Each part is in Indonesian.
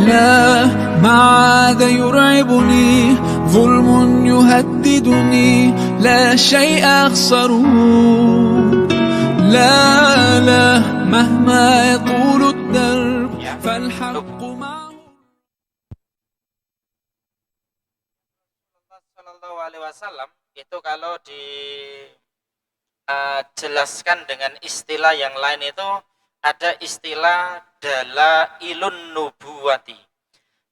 لا ما عاد يرعبني ظلم يهددني لا شيء أخسره لا لا مهما يطول الدرب فالحق معه. Sallallahu Alaihi Wasallam itu kalau dijelaskan dengan istilah yang lain itu ada istilah dalailun nubuwati.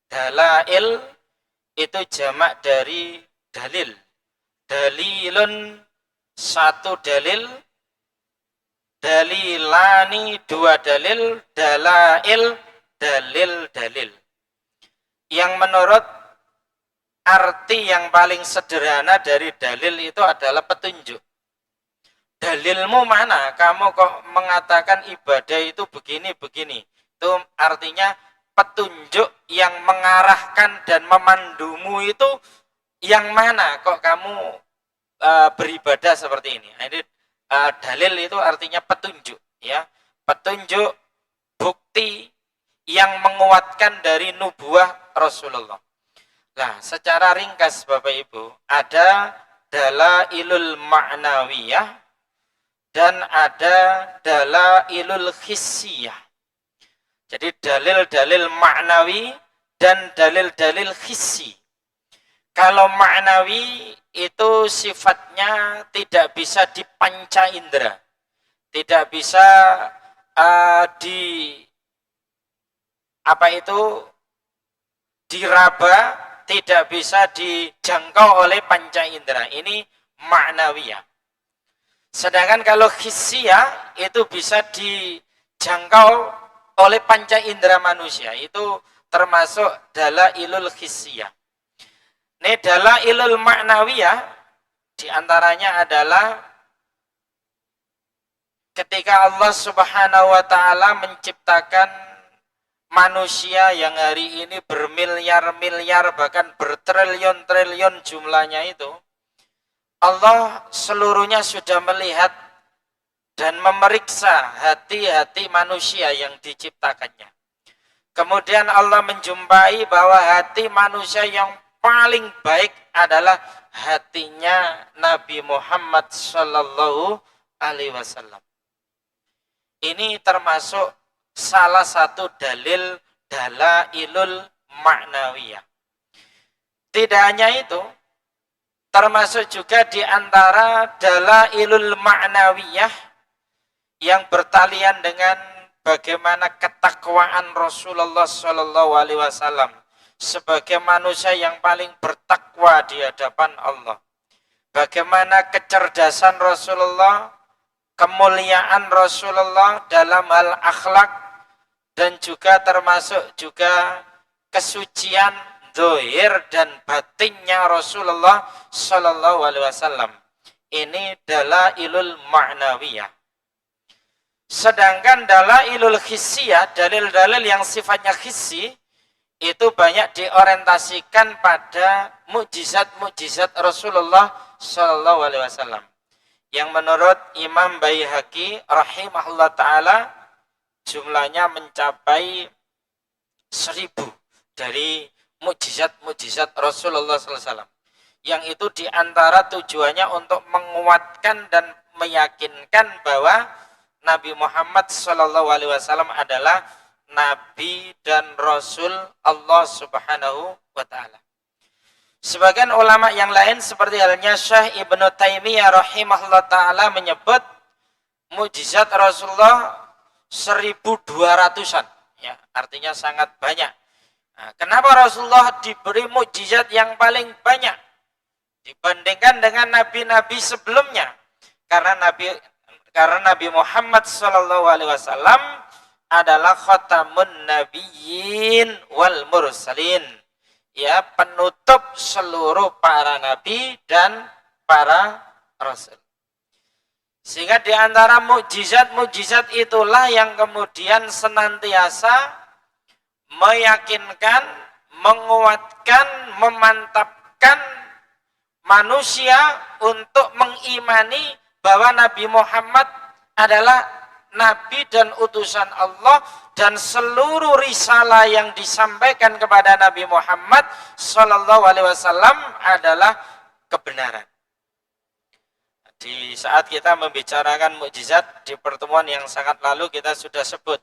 Dalail itu jamak dari dalil. Dalilun satu dalil, dalilani dua dalil, dalail dalil-dalil. Yang menurut arti yang paling sederhana dari dalil itu adalah petunjuk. Dalilmu mana? Kamu kok mengatakan ibadah itu begini-begini. Itu artinya petunjuk yang mengarahkan dan memandumu itu yang mana? Kok kamu beribadah seperti ini? Ini dalil itu artinya petunjuk, ya. Petunjuk, bukti yang menguatkan dari nubuah Rasulullah. Nah, secara ringkas Bapak Ibu, ada dalailul ma'nawiyah dan ada dalailul hissiyah. Jadi dalil-dalil ma'nawi dan dalil-dalil hissi. Kalau ma'nawi itu sifatnya tidak bisa dipanca indera, tidak bisa diraba, tidak bisa dijangkau oleh panca indera. Ini ma'nawiyah. Sedangkan kalau hissiyah itu bisa dijangkau oleh panca indera manusia. Itu termasuk dalailul hissiyah. Ini dalailul ma'nawiyah diantaranya adalah ketika Allah Subhanahu wa ta'ala menciptakan manusia yang hari ini bermiliar-miliar bahkan bertriliun-triliun jumlahnya itu, Allah seluruhnya sudah melihat dan memeriksa hati-hati manusia yang diciptakannya. Kemudian Allah menjumpai bahwa hati manusia yang paling baik adalah hatinya Nabi Muhammad Sallallahu Alaihi Wasallam. Ini termasuk salah satu dalil dalailul ma'nawiyah. Tidak hanya itu, termasuk juga di antara dalailul ma'nawiyah yang bertalian dengan bagaimana ketakwaan Rasulullah Shallallahu Alaihi Wasallam sebagai manusia yang paling bertakwa di hadapan Allah. Bagaimana kecerdasan Rasulullah, kemuliaan Rasulullah dalam hal akhlak, dan juga termasuk juga kesucian zahir dan batinnya Rasulullah Shallallahu Alaihi Wasallam. Ini dalailul ma'nawiyah. Sedangkan dalailul hissiyah, dalil-dalil yang sifatnya hissi, itu banyak diorientasikan pada mukjizat-mukjizat Rasulullah Shallallahu Alaihi Wasallam. Yang menurut Imam Baihaqi rahimahullah ta'ala jumlahnya mencapai 1000 dari mukjizat-mukjizat Rasulullah SAW, yang itu diantara tujuannya untuk menguatkan dan meyakinkan bahwa Nabi Muhammad SAW adalah Nabi dan Rasul Allah Subhanahu wa Ta'ala. Sebagian ulama yang lain seperti halnya Syekh Ibnu Taimiyah rahimahullah ta'ala menyebut mukjizat Rasulullah 1200-an, ya, artinya sangat banyak. Nah, kenapa Rasulullah diberi mukjizat yang paling banyak dibandingkan dengan nabi-nabi sebelumnya? Karena Nabi Muhammad SAW adalah khatamun nabiyyin wal mursalin, ya, penutup seluruh para nabi dan para rasul. Sehingga di antara mukjizat-mukjizat itulah yang kemudian senantiasa meyakinkan, menguatkan, memantapkan manusia untuk mengimani bahwa Nabi Muhammad adalah Nabi dan utusan Allah dan seluruh risalah yang disampaikan kepada Nabi Muhammad Sallallahu Alaihi Wasallam adalah kebenaran. Di saat kita membicarakan mukjizat di pertemuan yang sangat lalu kita sudah sebut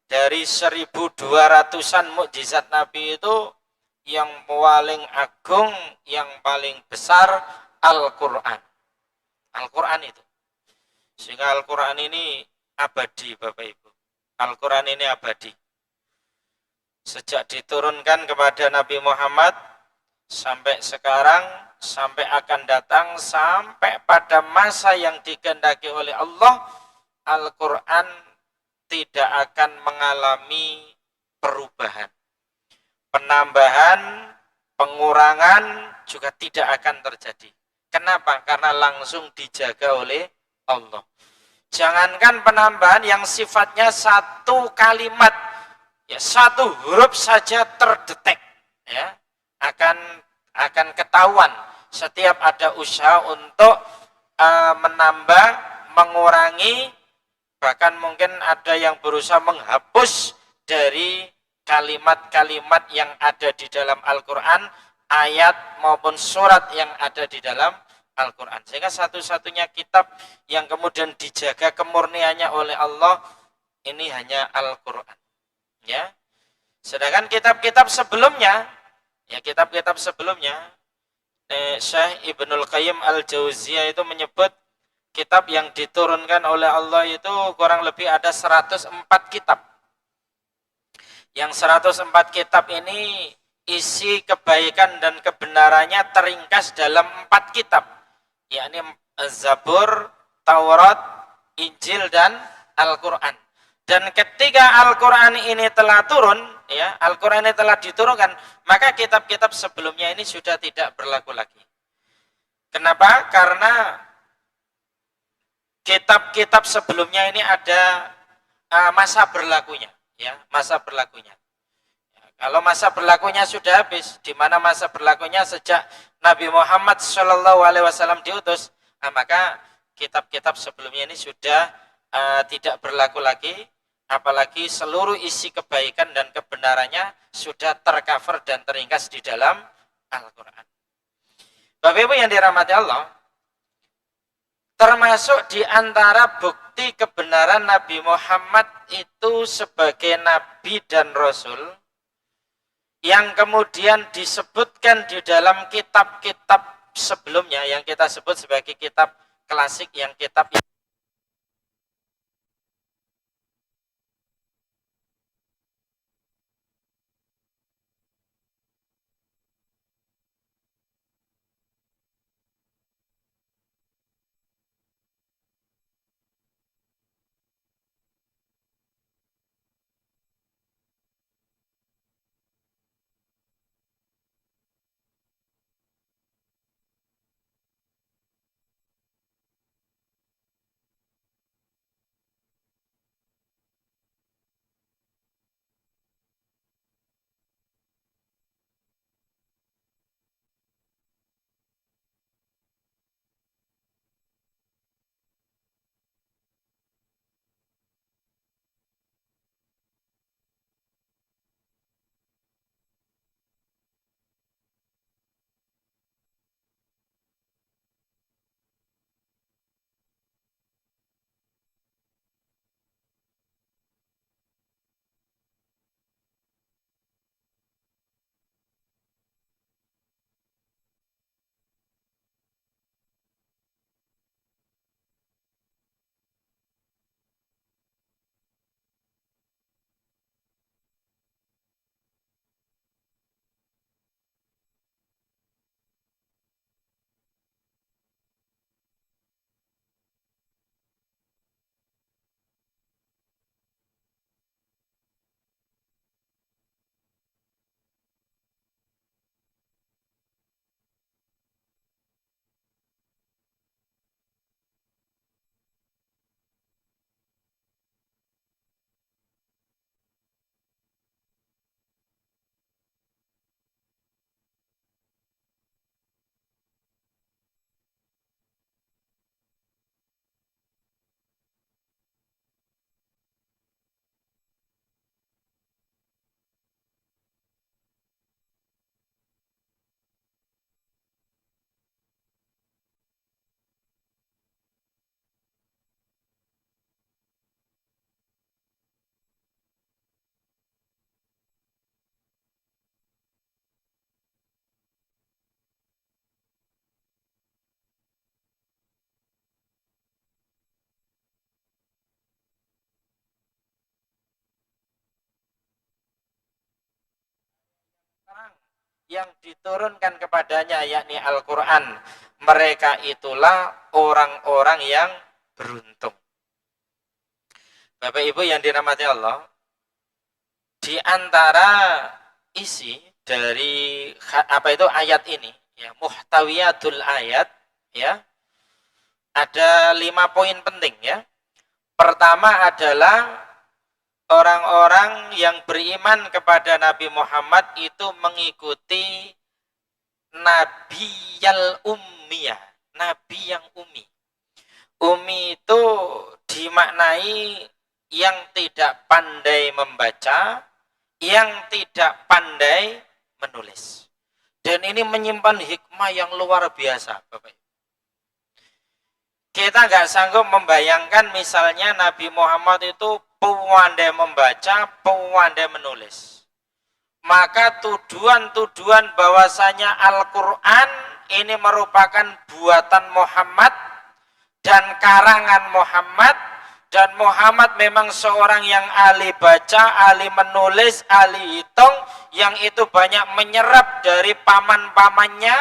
dari 1.200-an mukjizat Nabi itu yang paling agung, yang paling besar Al-Quran. Al-Quran itu. Sehingga Al-Quran ini abadi Bapak Ibu. Al-Quran ini abadi. Sejak diturunkan kepada Nabi Muhammad sampai sekarang, sampai akan datang, sampai pada masa yang dikehendaki oleh Allah, Al-Quran tidak akan mengalami perubahan. Penambahan, pengurangan juga tidak akan terjadi. Kenapa? Karena langsung dijaga oleh Allah. Jangankan penambahan yang sifatnya satu kalimat, ya satu huruf saja terdetek, ya akan ketahuan setiap ada usaha untuk menambah, mengurangi, bahkan mungkin ada yang berusaha menghapus dari kalimat-kalimat yang ada di dalam Al-Quran, ayat maupun surat yang ada di dalam Al-Quran. Sehingga satu-satunya kitab yang kemudian dijaga kemurniannya oleh Allah ini hanya Al-Quran. Ya. Sedangkan kitab-kitab sebelumnya, ya kitab-kitab sebelumnya, Syekh Ibnul Qayyim Al-Jauziyah itu menyebut kitab yang diturunkan oleh Allah itu kurang lebih ada 104 kitab. Yang 104 kitab ini isi kebaikan dan kebenarannya teringkas dalam 4 kitab, yakni Zabur, Taurat, Injil, dan Al-Quran. Dan ketika Al-Quran ini telah turun, ya Al-Quran ini telah diturunkan, maka kitab-kitab sebelumnya ini sudah tidak berlaku lagi. Kenapa? Karena kitab-kitab sebelumnya ini ada masa berlakunya. Ya, masa berlakunya. Ya, kalau masa berlakunya sudah habis, di mana masa berlakunya sejak Nabi Muhammad Shallallahu Alaihi Wasallam diutus, maka kitab-kitab sebelumnya ini sudah tidak berlaku lagi, apalagi seluruh isi kebaikan dan kebenarannya sudah tercover dan teringkas di dalam Al-Quran. Bapak Ibu yang dirahmati Allah, termasuk di antara bukti kebenaran Nabi Muhammad itu sebagai Nabi dan Rasul yang kemudian disebutkan di dalam kitab-kitab sebelumnya yang kita sebut sebagai kitab klasik, yang kitab yang yang diturunkan kepadanya, yakni Al-Quran. Mereka itulah orang-orang yang beruntung. Bapak Ibu yang dirahmati Allah, di antara isi dari ayat ini, ya, muhtawiyatul ayat, ya, ada 5 poin penting, ya. Pertama adalah orang-orang yang beriman kepada Nabi Muhammad itu mengikuti Nabi yang ummiyah, Nabi yang umi. Umi itu dimaknai yang tidak pandai membaca, yang tidak pandai menulis. Dan ini menyimpan hikmah yang luar biasa, Bapak. Kita nggak sanggup membayangkan misalnya Nabi Muhammad itu pandai membaca, pandai menulis. Maka tuduhan-tuduhan bahwasanya Al-Quran ini merupakan buatan Muhammad dan karangan Muhammad, dan Muhammad memang seorang yang ahli baca, ahli menulis, ahli hitung, yang itu banyak menyerap dari paman-pamannya,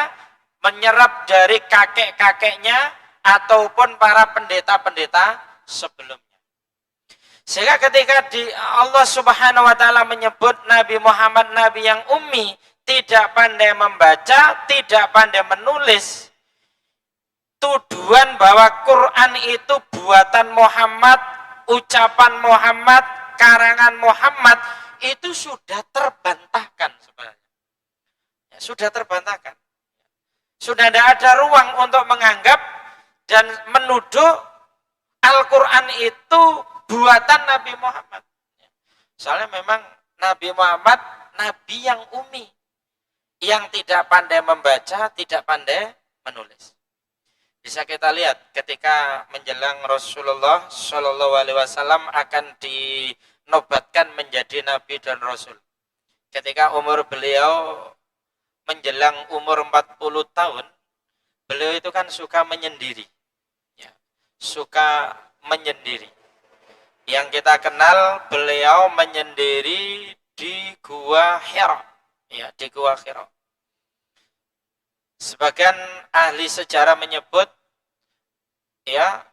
menyerap dari kakek-kakeknya, ataupun para pendeta-pendeta sebelumnya. Sehingga ketika Allah Subhanahu wa taala menyebut Nabi Muhammad Nabi yang ummi, tidak pandai membaca, tidak pandai menulis, tuduhan bahwa Quran itu buatan Muhammad, ucapan Muhammad, karangan Muhammad, itu sudah terbantahkan sebenarnya. Ya, sudah terbantahkan. Sudah tidak ada ruang untuk menganggap dan menuduh Al-Quran itu buatan Nabi Muhammad. Soalnya memang Nabi Muhammad Nabi yang umi, yang tidak pandai membaca, tidak pandai menulis. Bisa kita lihat ketika menjelang Rasulullah Shallallahu Alaihi Wasallam akan dinobatkan menjadi Nabi dan Rasul. Ketika umur beliau menjelang umur 40 tahun, beliau itu kan suka menyendiri. Suka menyendiri. Yang kita kenal beliau menyendiri di Gua Hira, ya, di Gua Hira. Sebagian ahli sejarah menyebut, ya,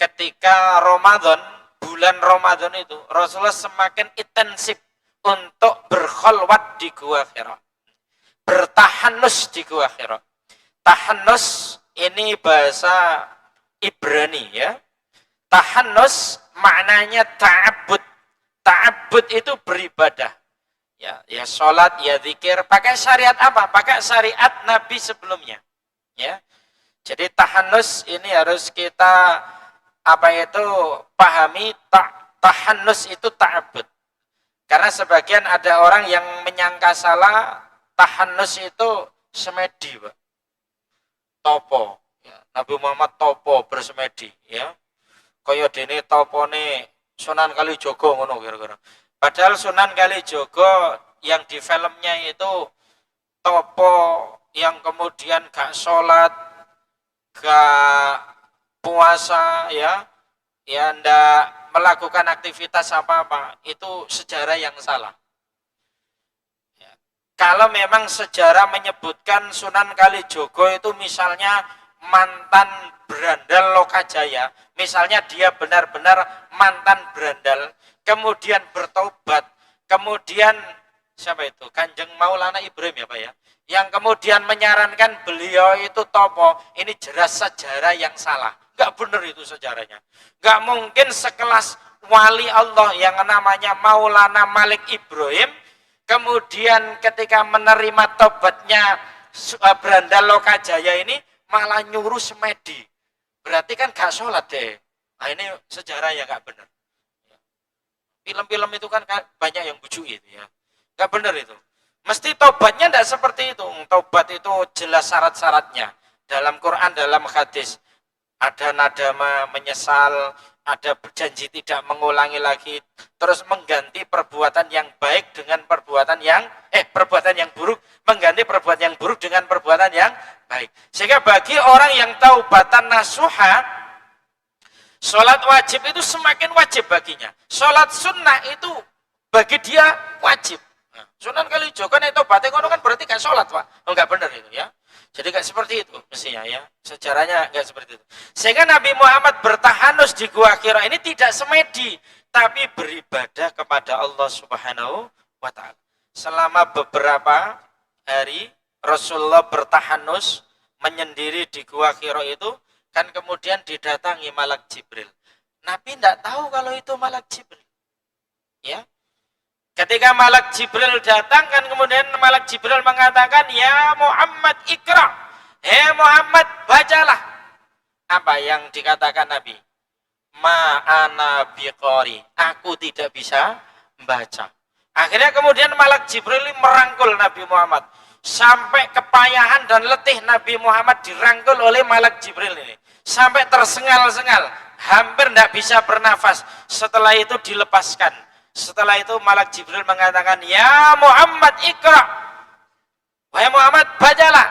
ketika Ramadan, bulan Ramadan itu Rasulullah semakin intensif untuk berkholwat di Gua Hira, bertahanus di Gua Hira. Tahanus ini bahasa Ibrani, ya. Tahannus maknanya ta'abbud. Ta'abbud itu beribadah. Ya sholat, ya zikir. Pakai syariat apa? Pakai syariat Nabi sebelumnya. Ya. Jadi tahannus ini harus kita pahami. Tahannus itu ta'abbud. Karena sebagian ada orang yang menyangka salah tahannus itu semedi, Pak. Topo. Nabi Muhammad topo bersemedi, ya. Kaya dene topone Sunan Kalijaga ngono kira-kira. Padahal Sunan Kalijaga yang di filmnya itu topo yang kemudian gak sholat, gak puasa, ya ndak melakukan aktivitas apa-apa. Itu sejarah yang salah. Ya. Kalau memang sejarah menyebutkan Sunan Kalijaga itu misalnya mantan berandal Lokajaya, misalnya dia benar-benar mantan berandal, kemudian bertobat, kemudian siapa itu? Kanjeng Maulana Ibrahim, ya Pak, ya, yang kemudian menyarankan beliau itu topo, ini jelas sejarah yang salah. Enggak benar itu sejarahnya. Enggak mungkin sekelas wali Allah yang namanya Maulana Malik Ibrahim, kemudian ketika menerima tobatnya berandal Lokajaya ini malah nyuruh semedi. Berarti kan gak sholat deh. Nah ini sejarah yang gak benar. Film-film itu kan banyak yang bujuk itu, ya. Gak benar itu. Mesti tobatnya tidak seperti itu. Tobat itu jelas syarat-syaratnya. Dalam Quran, dalam hadis. Ada nadama, menyesal, ada berjanji tidak mengulangi lagi. Terus mengganti perbuatan yang baik dengan perbuatan yang buruk. Mengganti perbuatan yang buruk dengan perbuatan yang baik. Sehingga bagi orang yang taubatan nasuha, sholat wajib itu semakin wajib baginya. Sholat sunnah itu bagi dia wajib. Nah, Sunan Kalijaga kan itu batin ngono kan berarti gak sholat, Pak. Oh, enggak benar itu ya. Jadi gak seperti itu mestinya ya. Sejarahnya gak seperti itu. Sehingga Nabi Muhammad bertahanus di Gua Hira ini tidak semedi, tapi beribadah kepada Allah Subhanahu wa taala. Selama beberapa hari Rasulullah bertahanus menyendiri di Gua Hira itu, kan kemudian didatangi malak Jibril. Nabi tidak tahu kalau itu malak Jibril. Ya. Ketika malak Jibril datang, kan kemudian malak Jibril mengatakan, "Ya Muhammad ikra." Muhammad, bacalah. Apa yang dikatakan Nabi? Ma'ana biqari. Aku tidak bisa membaca. Akhirnya kemudian malak Jibril merangkul Nabi Muhammad. Sampai kepayahan dan letih Nabi Muhammad dirangkul oleh malak Jibril ini. Sampai tersengal-sengal. Hampir tidak bisa bernafas. Setelah itu dilepaskan. Setelah itu malak Jibril mengatakan, "Ya Muhammad ikra." Wahai Muhammad, bacalah.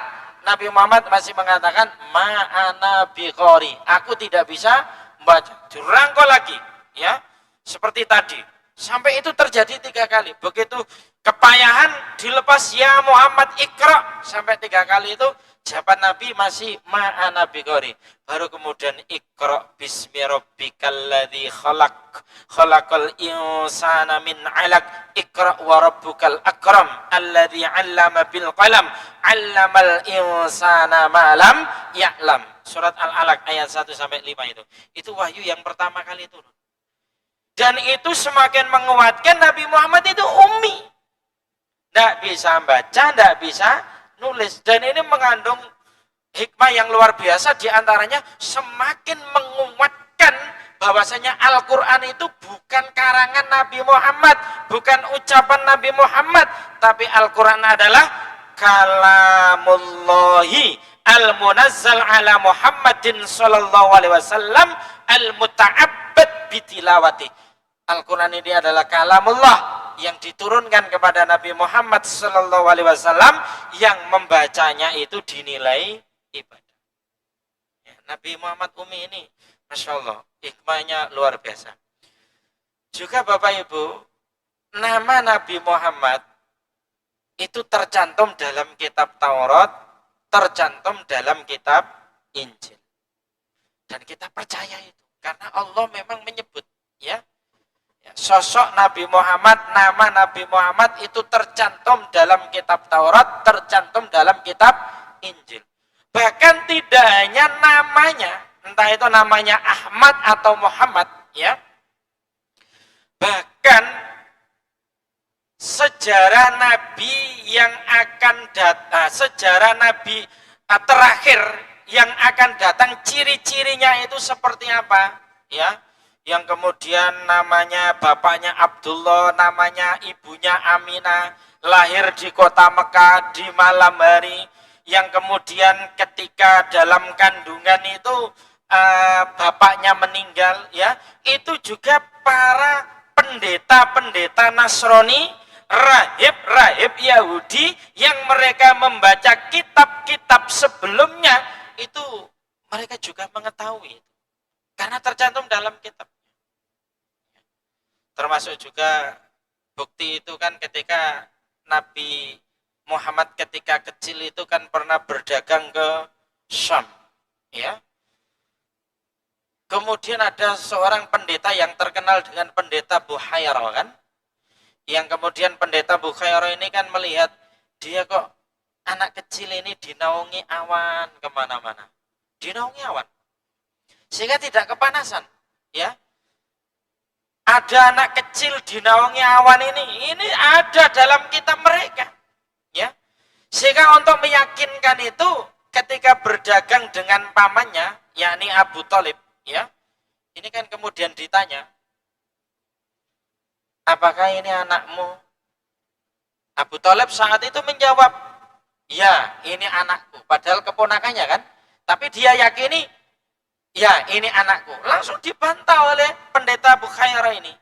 Nabi Muhammad masih mengatakan, "Ma'ana biqari." Aku tidak bisa membaca. Dirangkul lagi. Ya, seperti tadi. Sampai itu terjadi 3 kali. Begitu kepayahan dilepas, "Ya Muhammad ikra." Sampai 3 kali itu jawaban Nabi masih ma'ana biqari. Baru kemudian ikra bismi rabbikal ladzi khalaq. Khalaqal insana min 'alaq. Ikra wa rabbukal akram alladzi 'allama bil qalam. 'Allamal insana ma lam ya'lam. Surat Al-Alaq ayat 1 sampai 5 itu. Itu wahyu yang pertama kali turun. Dan itu semakin menguatkan Nabi Muhammad itu ummi. Tidak bisa baca, tidak bisa nulis. Dan ini mengandung hikmah yang luar biasa, diantaranya semakin menguatkan bahwasanya Al-Quran itu bukan karangan Nabi Muhammad, bukan ucapan Nabi Muhammad, tapi Al-Quran adalah kalamullahi al-munazzal ala Muhammadin sallallahu alaihi wasallam al-muta'abbad bitilawati. Al-Quran ini adalah kalamullah yang diturunkan kepada Nabi Muhammad sallallahu alaihi wasallam, yang membacanya itu dinilai ibadah. Ya, Nabi Muhammad Umi ini, Masya Allah, hikmahnya luar biasa. Juga Bapak Ibu, nama Nabi Muhammad itu tercantum dalam kitab Taurat, tercantum dalam kitab Injil. Dan kita percaya itu, karena Allah memang menyebut, ya. Sosok Nabi Muhammad, nama Nabi Muhammad itu tercantum dalam kitab Taurat, tercantum dalam kitab Injil. Bahkan tidak hanya namanya, entah itu namanya Ahmad atau Muhammad, ya. Bahkan sejarah Nabi yang akan datang, sejarah Nabi terakhir yang akan datang, ciri-cirinya itu seperti apa, ya. Yang kemudian namanya bapaknya Abdullah, namanya ibunya Aminah, lahir di kota Mekah di malam hari, yang kemudian ketika dalam kandungan itu bapaknya meninggal, ya. Itu juga para pendeta-pendeta Nasrani, rahib-rahib Yahudi yang mereka membaca kitab-kitab sebelumnya, itu mereka juga mengetahui itu, karena tercantum dalam kitab. Termasuk juga bukti itu kan ketika Nabi Muhammad ketika kecil itu kan pernah berdagang ke Syam, ya. Kemudian ada seorang pendeta yang terkenal dengan pendeta Buhairah, kan, yang kemudian pendeta Buhairah ini kan melihat dia kok anak kecil ini dinaungi awan kemana-mana, dinaungi awan, sehingga tidak kepanasan, ya. Ada anak kecil dinaungi awan ini ada dalam kitab mereka, ya. Sehingga untuk meyakinkan itu, ketika berdagang dengan pamannya, yakni Abu Thalib, ya. Ini kan kemudian ditanya, "Apakah ini anakmu?" Abu Thalib saat itu menjawab, "Ya, ini anakku." Padahal keponakannya, kan. Tapi dia yakini, "Ya, ini anakku." Langsung dibantah oleh pendeta Buhairah ini.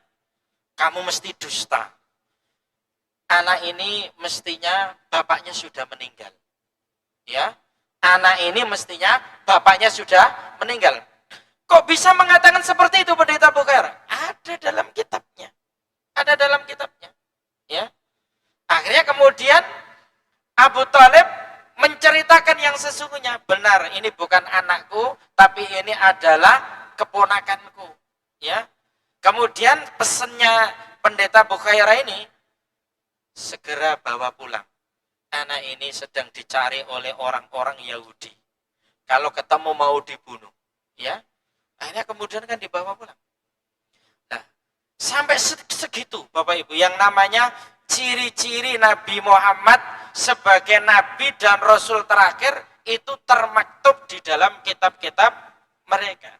"Kamu mesti dusta. Anak ini mestinya bapaknya sudah meninggal. Ya, anak ini mestinya bapaknya sudah meninggal." Kok bisa mengatakan seperti itu pendeta Buhairah? Ada dalam kitabnya. Ada dalam kitabnya. Ya. Akhirnya yang sesungguhnya. Benar, ini bukan anakku, tapi ini adalah keponakanku. Ya. Kemudian pesannya pendeta Bukhaira ini, segera bawa pulang. Anak ini sedang dicari oleh orang-orang Yahudi. Kalau ketemu mau dibunuh. Ya. Akhirnya kemudian kan dibawa pulang. Nah, sampai segitu Bapak Ibu, yang namanya ciri-ciri Nabi Muhammad sebagai Nabi dan Rasul terakhir itu termaktub di dalam kitab-kitab mereka.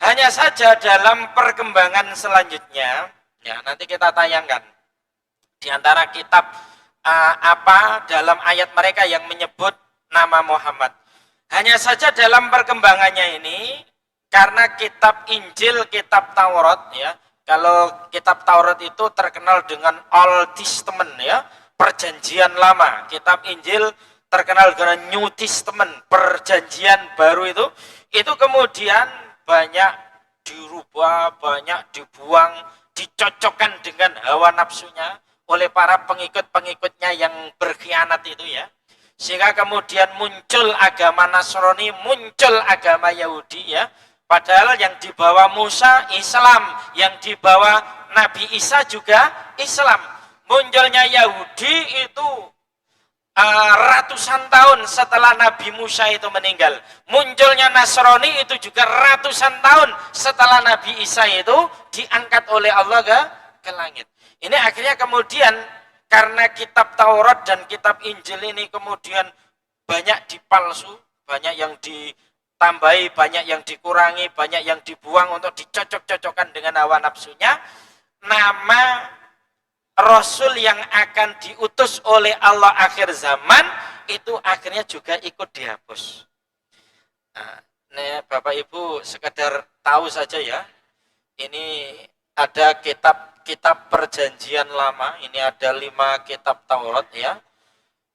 Hanya saja dalam perkembangan selanjutnya, ya nanti kita tayangkan di antara kitab apa dalam ayat mereka yang menyebut nama Muhammad. Hanya saja dalam perkembangannya ini, karena kitab Injil, kitab Taurat, ya, kalau kitab Taurat itu terkenal dengan Old Testament, ya, perjanjian lama. Kitab Injil terkenal dengan New Testament, perjanjian baru itu kemudian banyak dirubah, banyak dibuang, dicocokkan dengan hawa nafsunya oleh para pengikut-pengikutnya yang berkhianat itu, ya. Sehingga kemudian muncul agama Nasrani, muncul agama Yahudi, ya. Padahal yang dibawa Musa Islam, yang dibawa Nabi Isa juga Islam. Munculnya Yahudi itu ratusan tahun setelah Nabi Musa itu meninggal. Munculnya Nasrani itu juga ratusan tahun setelah Nabi Isa itu diangkat oleh Allah ke langit. Ini akhirnya kemudian karena kitab Taurat dan kitab Injil ini kemudian banyak dipalsu, banyak yang ditambahi, banyak yang dikurangi, banyak yang dibuang untuk dicocok-cocokkan dengan hawa nafsunya. Nama Rasul yang akan diutus oleh Allah akhir zaman itu akhirnya juga ikut dihapus. Nah, Bapak Ibu sekedar tahu saja ya, ini ada kitab perjanjian lama, ini ada 5 kitab Taurat ya.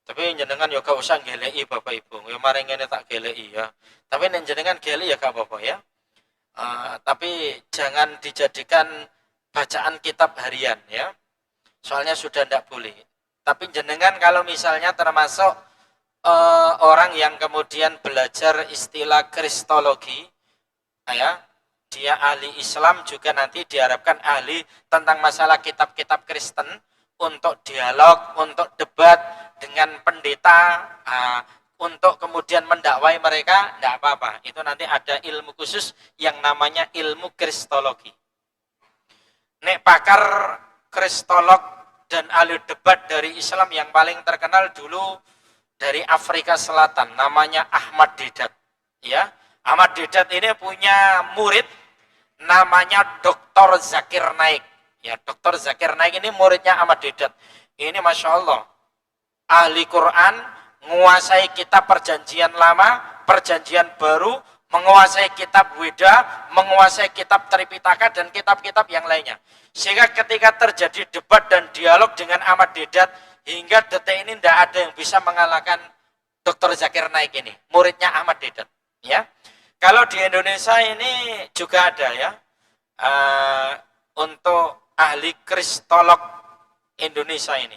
Tapi jenengan ya gak usah geleki Bapak Ibu, ya mari ngene tak geleki ya. Tapi nek jenengan geleki ya gak apa-apa ya. Tapi jangan dijadikan bacaan kitab harian ya. Soalnya sudah tidak boleh. Tapi jenengan kalau misalnya termasuk orang yang kemudian belajar istilah kristologi, ya, dia ahli Islam juga nanti diharapkan ahli tentang masalah kitab-kitab Kristen untuk dialog, untuk debat dengan pendeta, untuk kemudian mendakwai mereka, tidak apa-apa. Itu nanti ada ilmu khusus yang namanya ilmu kristologi. Nek pakar kristolog dan ahli debat dari Islam yang paling terkenal dulu dari Afrika Selatan, namanya Ahmad Deedat. Ya, Ahmad Deedat ini punya murid namanya Dr. Zakir Naik. Ya, Dr. Zakir Naik ini muridnya Ahmad Deedat. Ini Masya Allah, ahli Quran, menguasai kitab perjanjian lama, perjanjian baru, menguasai kitab Weda, menguasai kitab Tripitaka dan kitab-kitab yang lainnya. Sehingga ketika terjadi debat dan dialog dengan Ahmad Deedat, hingga detik ini tidak ada yang bisa mengalahkan Dr. Zakir Naik ini, muridnya Ahmad Deedat. Ya, kalau di Indonesia ini juga ada ya, untuk ahli kristolog Indonesia ini,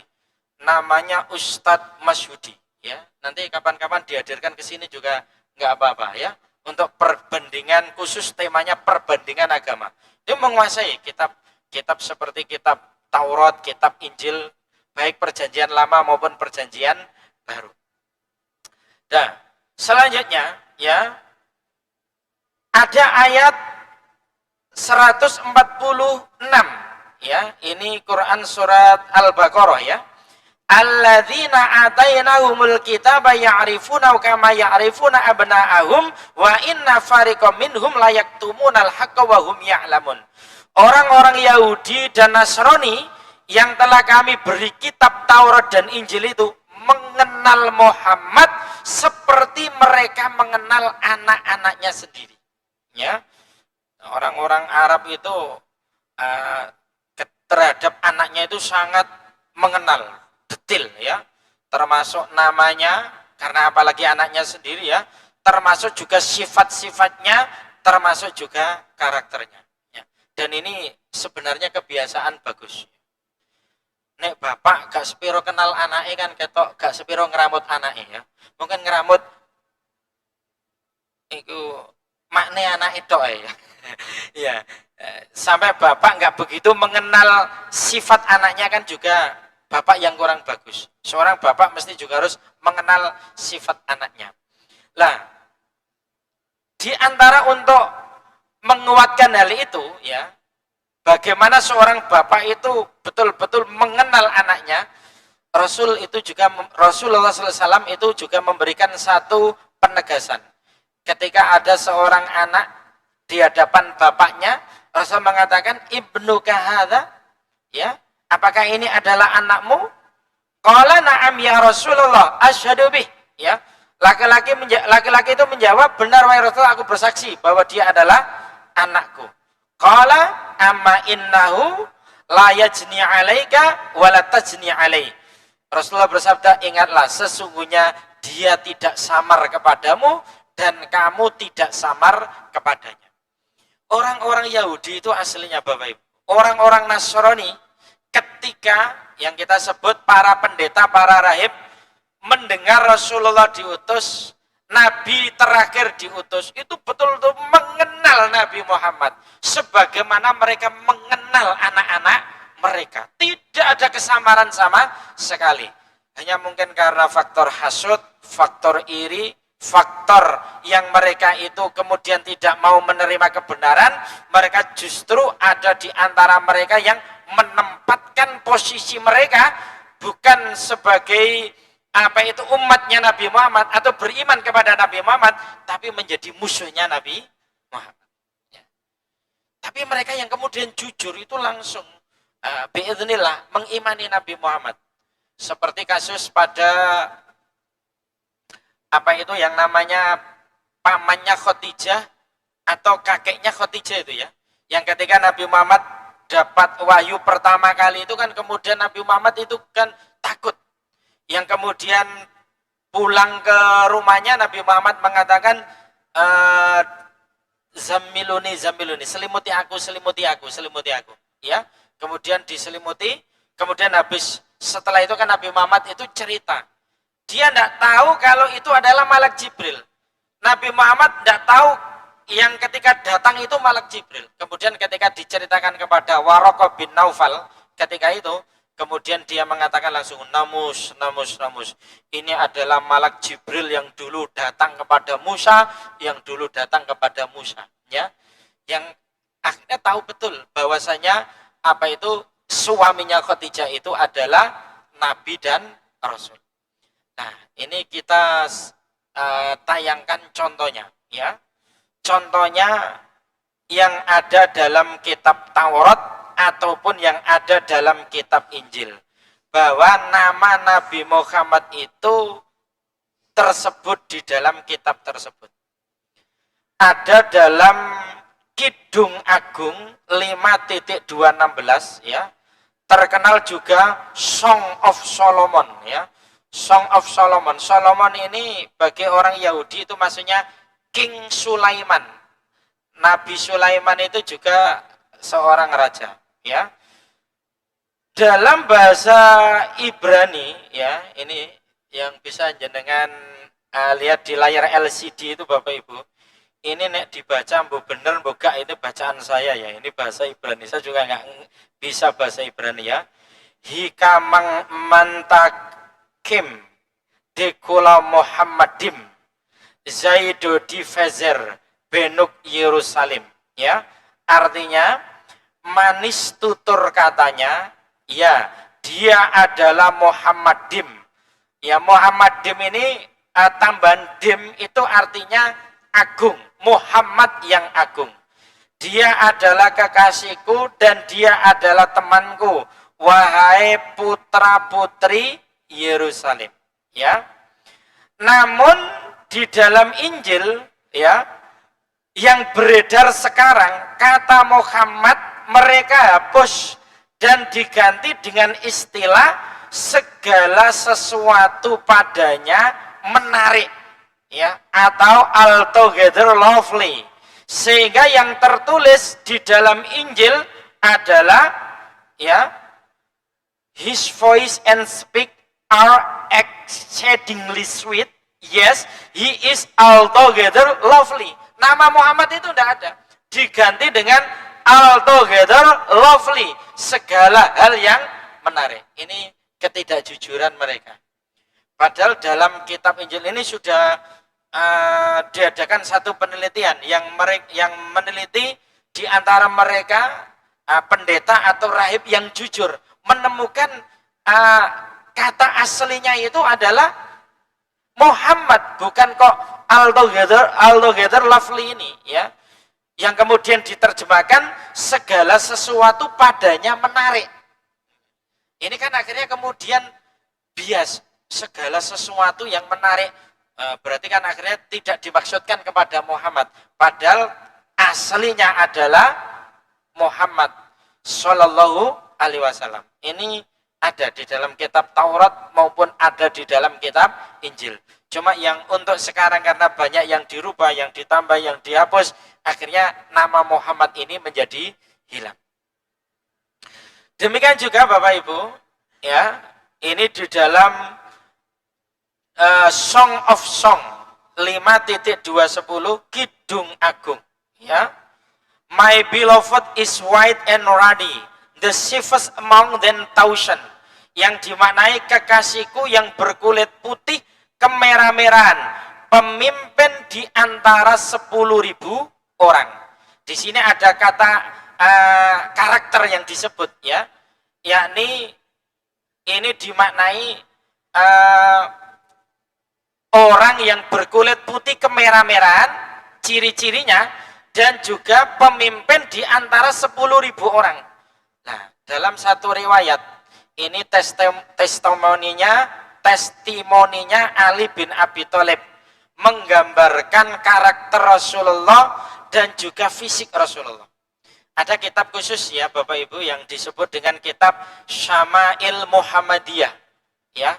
namanya Ustadz Masyudi. Ya, nanti kapan-kapan dihadirkan ke sini juga nggak apa-apa ya. Untuk perbandingan khusus, temanya perbandingan agama. Dia menguasai kitab seperti kitab Taurat, kitab Injil, baik perjanjian lama maupun perjanjian baru. Nah, selanjutnya ya, ada ayat 146 ya, ini Quran surat Al-Baqarah ya. Alladzina atainahumul kitaba ya'rifuna kama ya'rifuna abna'ahum wa inna fariqam minhum la yaktumunal haqqa wa hum ya'lamun. Orang-orang Yahudi dan Nasrani yang telah kami beri kitab Taurat dan Injil itu mengenal Muhammad seperti mereka mengenal anak-anaknya sendiri. Ya, orang-orang Arab itu terhadap anaknya itu sangat mengenal detail ya, termasuk namanya, karena apalagi anaknya sendiri ya, termasuk juga sifat-sifatnya, termasuk juga karakternya. Ya. Dan ini sebenarnya kebiasaan bagus. Nek bapak gak sepiro kenal anaknya kan ketok gak sepiro ngeramut anaknya ya. Mungkin ngeramut Iku makne anak itu ya. Ya, sampai bapak nggak begitu mengenal sifat anaknya kan juga bapak yang kurang bagus. Seorang bapak mesti juga harus mengenal sifat anaknya. Lah, di antara untuk menguatkan hal itu ya, bagaimana seorang bapak itu betul-betul mengenal anaknya, Rasulullah SAW itu juga memberikan satu penegasan. Ketika ada seorang anak di hadapan bapaknya, Rasul mengatakan, ibnu kahada, ya, apakah ini adalah anakmu? Qala na'am ya Rasulullah, asyhadu bih, ya. Laki-laki itu menjawab, benar wahai Rasul, aku bersaksi bahwa dia adalah anakku. Qala amma innahu la yajni 'alaika wa la tajni 'alai. Rasulullah bersabda, ingatlah sesungguhnya dia tidak samar kepadamu dan kamu tidak samar kepadanya. Orang-orang Yahudi itu aslinya Bapak Ibu, orang-orang Nasrani ketika yang kita sebut para pendeta, para rahib mendengar Rasulullah diutus, Nabi terakhir diutus, itu betul-betul mengenal Nabi Muhammad sebagaimana mereka mengenal anak-anak mereka. Tidak ada kesamaran sama sekali. Hanya mungkin karena faktor hasud, faktor iri, faktor yang mereka itu kemudian tidak mau menerima kebenaran, mereka justru ada di antara mereka yang menempatkan posisi mereka bukan sebagai umatnya Nabi Muhammad atau beriman kepada Nabi Muhammad, tapi menjadi musuhnya Nabi Muhammad. Ya. Tapi mereka yang kemudian jujur itu langsung biiznillah mengimani Nabi Muhammad. Seperti kasus pada yang namanya pamannya Khadijah atau kakeknya Khadijah itu ya. Yang ketika Nabi Muhammad dapat wahyu pertama kali itu kan kemudian Nabi Muhammad itu kan takut. Yang kemudian pulang ke rumahnya Nabi Muhammad mengatakan zamiluni, selimuti aku. Ya, kemudian diselimuti, kemudian habis setelah itu kan Nabi Muhammad itu cerita. Dia tidak tahu kalau itu adalah malak Jibril. Nabi Muhammad tidak tahu yang ketika datang itu malak Jibril. Kemudian ketika diceritakan kepada Waraqah bin Naufal ketika itu, kemudian dia mengatakan langsung, namus. Ini adalah malak Jibril yang dulu datang kepada Musa, ya. Yang akhirnya tahu betul bahwasanya suaminya Khadijah itu adalah Nabi dan Rasul. Nah, ini kita tayangkan contohnya, ya. Contohnya yang ada dalam kitab Taurat ataupun yang ada dalam kitab Injil, bahwa nama Nabi Muhammad itu tersebut di dalam kitab tersebut. Ada dalam Kidung Agung 5.216 ya. Terkenal juga Song of Solomon ya. Song of Solomon. Solomon ini bagi orang Yahudi itu maksudnya King Sulaiman. Nabi Sulaiman itu juga seorang raja ya. Dalam bahasa Ibrani ya, ini yang bisa jenengan lihat di layar LCD itu Bapak Ibu. Ini nek dibaca mbok bener mbok gak, itu bacaan saya ya. Ini bahasa Ibrani. Saya juga nggak bisa bahasa Ibrani ya. Hikamang mantakim dekula Muhammadim Zaido di Fezer Benuk Yerusalem ya. Artinya manis tutur katanya, ya dia adalah Muhammadim. Ya Muhammadim ini tambahan dim itu artinya agung, Muhammad yang agung. Dia adalah kekasihku dan dia adalah temanku, wahai putra-putri Yerusalem. Ya. Namun di dalam Injil ya yang beredar sekarang kata Muhammad mereka hapus dan diganti dengan istilah segala sesuatu padanya menarik ya, atau altogether lovely, sehingga yang tertulis di dalam Injil adalah ya, his voice and speak are exceedingly sweet Yes, he is altogether lovely. Nama Muhammad itu tidak ada. Diganti dengan altogether lovely. Segala hal yang menarik. Ini ketidakjujuran mereka. Padahal dalam kitab Injil ini sudah diadakan satu penelitian yang meneliti di antara mereka pendeta atau rahib yang jujur menemukan kata aslinya itu adalah Muhammad, bukan kok altogether lovely ini, ya. Yang kemudian diterjemahkan segala sesuatu padanya menarik. Ini kan akhirnya kemudian bias, segala sesuatu yang menarik. Berarti kan akhirnya tidak dimaksudkan kepada Muhammad. Padahal aslinya adalah Muhammad Sallallahu Alaihi Wasallam. Ini ada di dalam kitab Taurat maupun ada di dalam kitab Injil. Cuma yang untuk sekarang karena banyak yang dirubah, yang ditambah, yang dihapus, akhirnya nama Muhammad ini menjadi hilang. Demikian juga Bapak Ibu, ya, ini di dalam Song of Song 5.210 Kidung Agung, ya. My beloved is white and ruddy, the chiefest among them thousand, yang dimaknai kekasihku yang berkulit putih kemerah-merahan, pemimpin di antara 10.000 orang. Di sini ada kata karakter yang disebut, ya, yakni ini dimaknai orang yang berkulit putih kemerah-merahan, ciri-cirinya, dan juga pemimpin di antara 10.000 orang. Nah, dalam satu riwayat, ini testimoninya Ali bin Abi Thalib, menggambarkan karakter Rasulullah dan juga fisik Rasulullah. Ada kitab khusus, ya Bapak Ibu, yang disebut dengan kitab Syama'il Muhammadiyah, ya.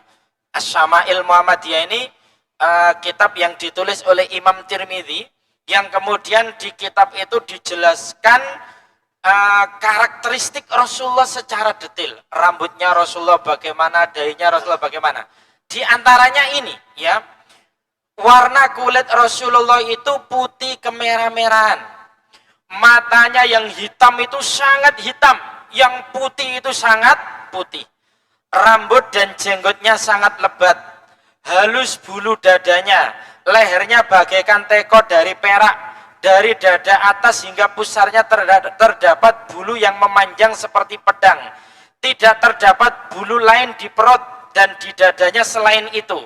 Syama'il Muhammadiyah ini kitab yang ditulis oleh Imam Tirmidzi, yang kemudian di kitab itu dijelaskan karakteristik Rasulullah secara detail. Rambutnya Rasulullah bagaimana, dahinya Rasulullah bagaimana. Di antaranya ini, ya, warna kulit Rasulullah itu putih kemerah-merahan. Matanya yang hitam itu sangat hitam, yang putih itu sangat putih. Rambut dan jenggotnya sangat lebat, halus bulu dadanya, lehernya bagaikan teko dari perak, dari dada atas hingga pusarnya terdapat bulu yang memanjang seperti pedang. Tidak terdapat bulu lain di perut dan di dadanya selain itu.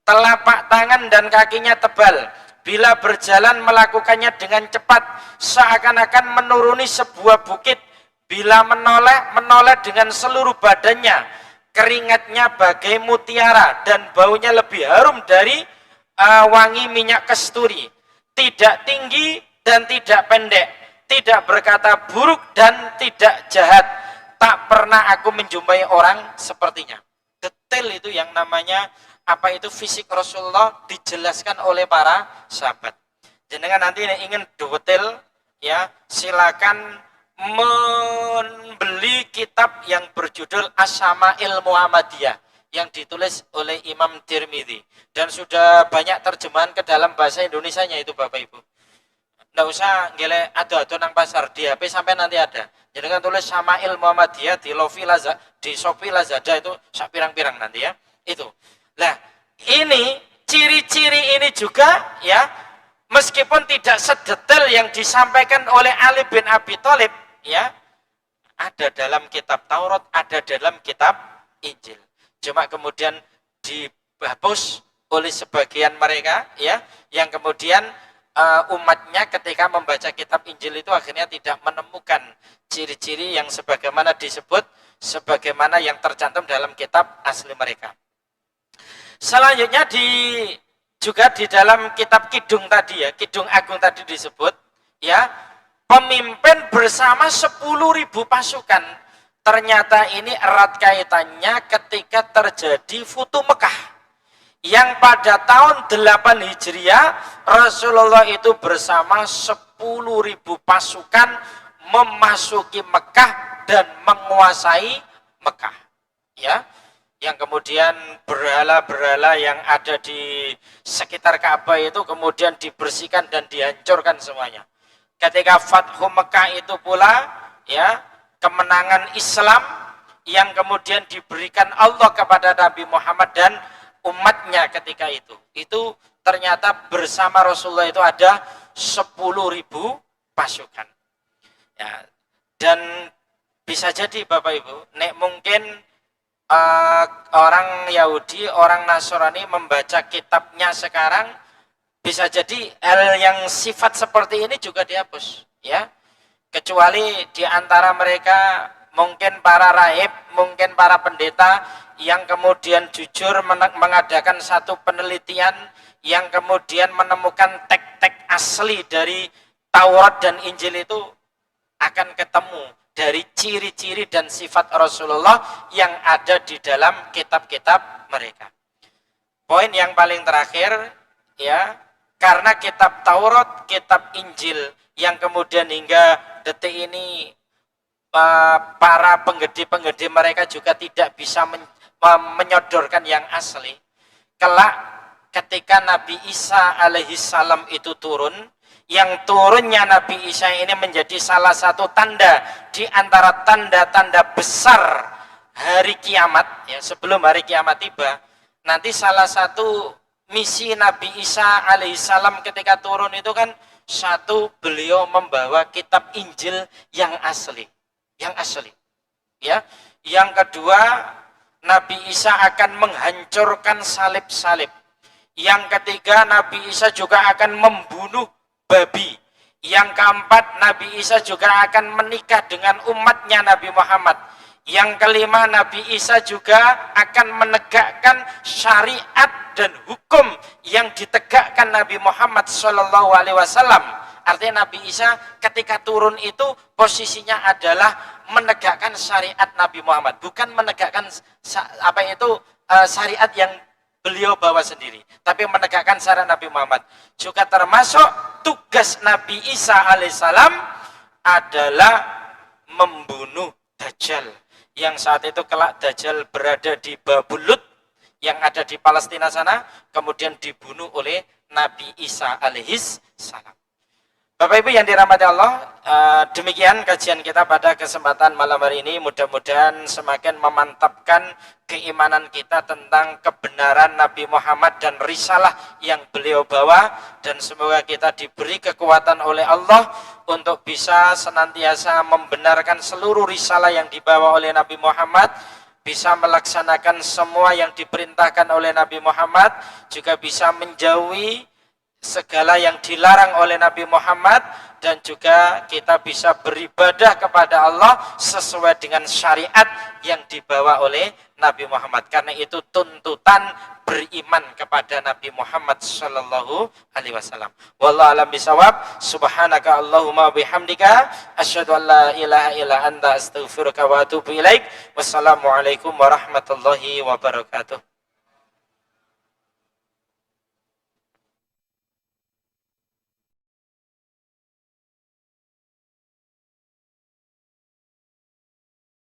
Telapak tangan dan kakinya tebal. Bila berjalan melakukannya dengan cepat, seakan-akan menuruni sebuah bukit. Bila menoleh dengan seluruh badannya. Keringatnya bagai mutiara dan baunya lebih harum dari wangi minyak kasturi. Tidak tinggi dan tidak pendek, tidak berkata buruk dan tidak jahat. Tak pernah aku menjumpai orang sepertinya. Detail itu yang namanya apa itu fisik Rasulullah dijelaskan oleh para sahabat. Jenengan nanti ingin detail, ya, silakan membeli kitab yang berjudul As-Syama'il Muhammadiyah yang ditulis oleh Imam Tirmidzi, dan sudah banyak terjemahan ke dalam bahasa Indonesianya itu Bapak Ibu. Nggak usah ngele ada nang pasar, di HP sampai nanti ada. Jadi kan tulis Syama'il Muhammadiyah di Shopee Lazada itu sak pirang-pirang nanti, ya. Itu. Nah, ini ciri-ciri ini juga, ya, meskipun tidak sedetail yang disampaikan oleh Ali bin Abi Thalib, ya, ada dalam kitab Taurat, ada dalam kitab Injil. Cuma kemudian dihapus oleh sebagian mereka, ya, yang kemudian umatnya ketika membaca kitab Injil itu akhirnya tidak menemukan ciri-ciri yang sebagaimana disebut, sebagaimana yang tercantum dalam kitab asli mereka. Selanjutnya juga di dalam kitab Kidung tadi, ya, Kidung Agung tadi disebut, ya, pemimpin bersama 10.000 pasukan. Ternyata ini erat kaitannya ketika terjadi Futu Mekah, yang pada tahun 8 Hijriah Rasulullah itu bersama 10.000 pasukan memasuki Mekah dan menguasai Mekah, ya. yang kemudian berhala-berhala yang ada di sekitar Ka'bah itu kemudian dibersihkan dan dihancurkan semuanya. Ketika Fathu Mekah itu pula ya, kemenangan Islam yang kemudian diberikan Allah kepada Nabi Muhammad dan umatnya ketika itu ternyata bersama Rasulullah itu ada 10.000 pasukan ya. Dan bisa jadi Bapak Ibu, nek mungkin orang Yahudi, orang Nasrani membaca kitabnya sekarang, bisa jadi hal yang sifat seperti ini juga dihapus ya. Kecuali di antara mereka mungkin para rahib, mungkin para pendeta yang kemudian jujur mengadakan satu penelitian yang kemudian menemukan teks-teks asli dari Taurat dan Injil itu akan ketemu dari ciri-ciri dan sifat Rasulullah yang ada di dalam kitab-kitab mereka. Poin yang paling terakhir ya, karena kitab Taurat, kitab Injil yang kemudian hingga detik ini para penggede-penggede mereka juga tidak bisa menyodorkan yang asli. Kelak ketika Nabi Isa alaihissalam itu turun, yang turunnya Nabi Isa ini menjadi salah satu tanda di antara tanda-tanda besar hari kiamat ya, sebelum hari kiamat tiba. Nanti salah satu misi Nabi Isa alaihissalam ketika turun itu kan, satu, beliau membawa kitab Injil yang asli ya. Yang kedua, Nabi Isa akan menghancurkan salib-salib. Yang ketiga, Nabi Isa juga akan membunuh babi. Yang keempat, Nabi Isa juga akan menikah dengan umatnya Nabi Muhammad. Yang kelima, Nabi Isa juga akan menegakkan syariat dan hukum yang ditegakkan Nabi Muhammad SAW. Artinya Nabi Isa ketika turun itu posisinya adalah menegakkan syariat Nabi Muhammad, bukan menegakkan syariat yang beliau bawa sendiri, tapi menegakkan syariat Nabi Muhammad. Juga termasuk tugas Nabi Isa alaihissalam adalah membunuh Dajjal, yang saat itu kelak Dajjal berada di Babulud yang ada di Palestina sana, kemudian dibunuh oleh Nabi Isa alaihissalam. Bapak Ibu yang dirahmati Allah, demikian kajian kita pada kesempatan malam hari ini. Mudah-mudahan semakin memantapkan keimanan kita tentang kebenaran Nabi Muhammad dan risalah yang beliau bawa, dan semoga kita diberi kekuatan oleh Allah untuk bisa senantiasa membenarkan seluruh risalah yang dibawa oleh Nabi Muhammad, bisa melaksanakan semua yang diperintahkan oleh Nabi Muhammad, juga bisa menjauhi segala yang dilarang oleh Nabi Muhammad, dan juga kita bisa beribadah kepada Allah sesuai dengan syariat yang dibawa oleh Nabi Muhammad. Karena itu tuntutan beriman kepada Nabi Muhammad sallallahu alaihi wasallam. Wallahu a'lam bishawab. Subhanaka Allahumma bihamdika asyhadu an la ilaha illa anta astaghfiruka wa atubu ilaik. Wassalamualaikum warahmatullahi wabarakatuh.